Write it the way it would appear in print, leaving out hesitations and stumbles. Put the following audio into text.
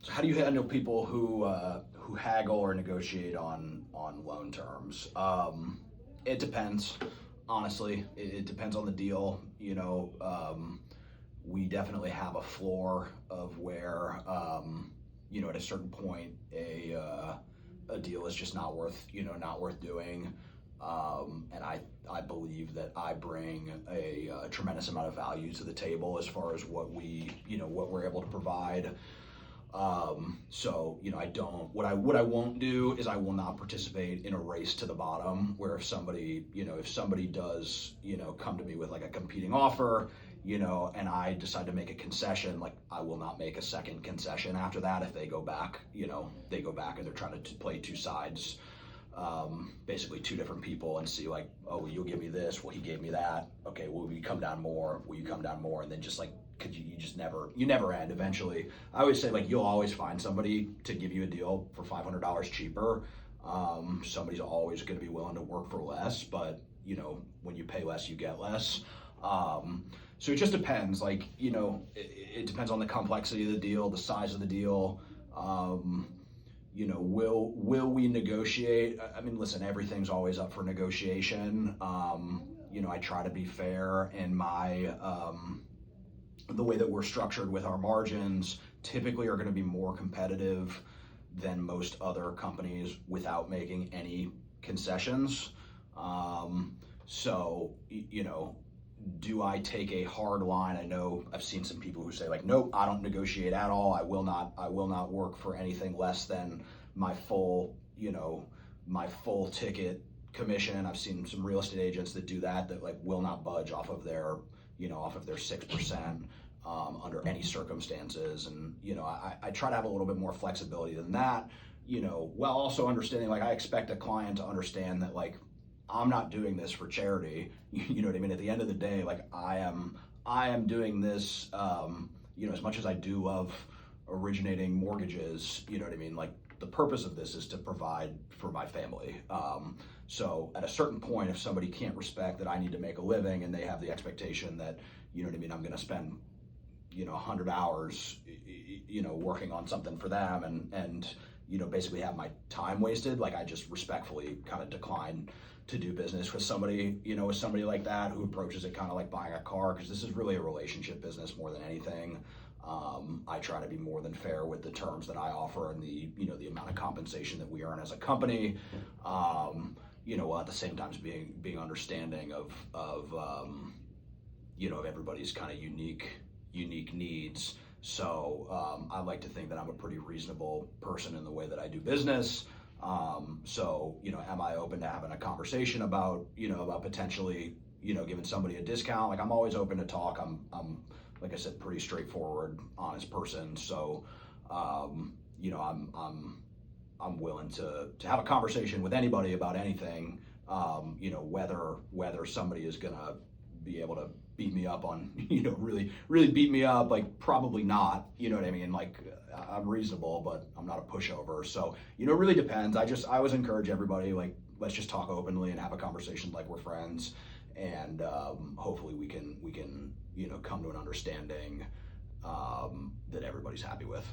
So how do you handle people who haggle or negotiate on loan terms? It depends. Honestly, it depends on the deal. We definitely have a floor of where at a certain point a deal is just not worth doing. And I believe that I bring a tremendous amount of value to the table as far as what we're able to provide. I don't, what I won't do is I will not participate in a race to the bottom where if somebody does, come to me with like a competing offer, and I decide to make a concession, like I will not make a second concession after that. If they go back, they go back and they're trying to play two sides, basically two different people, and see like, oh, well, you'll give me this, well, he gave me that. Okay, well, will you come down more? Will you come down more? And then just like, cause you just never end. Eventually, I always say like, you'll always find somebody to give you a deal for $500 cheaper. Somebody's always going to be willing to work for less, but when you pay less, you get less. So it just depends. Like, it depends on the complexity of the deal, the size of the deal. Will we negotiate? I mean, listen, everything's always up for negotiation. I try to be fair in the way that we're structured with our margins. Typically are going to be more competitive than most other companies without making any concessions. Do I take a hard line? I know I've seen some people who say like, nope, I don't negotiate at all. I will not work for anything less than my full ticket commission. I've seen some real estate agents that do that like will not budge off of their 6%, under any circumstances. And, I try to have a little bit more flexibility than that, while also understanding, like, I expect a client to understand that, like, I'm not doing this for charity. You know what I mean? At the end of the day, like, I am doing this, as much as I do love originating mortgages, you know what I mean? Like, the purpose of this is to provide for my family. So at a certain point, if somebody can't respect that I need to make a living and they have the expectation that, I'm going to spend, 100 hours, working on something for them and basically have my time wasted, like I just respectfully kind of decline to do business with somebody, like that who approaches it kind of like buying a car, because this is really a relationship business more than anything. I try to be more than fair with the terms that I offer and the amount of compensation that we earn as a company. While at the same time being understanding of everybody's kind of unique needs. So I like to think that I'm a pretty reasonable person in the way that I do business. Am I open to having a conversation about potentially, giving somebody a discount? Like, I'm always open to talk. I'm like I said, pretty straightforward, honest person. So, I'm willing to have a conversation with anybody about anything. Whether somebody is gonna be able to beat me up on, really beat me up, like, probably not, you know what I mean? Like, I'm reasonable, but I'm not a pushover. So, it really depends. I always encourage everybody, like, let's just talk openly and have a conversation like we're friends. And hopefully we can, come to an understanding that everybody's happy with.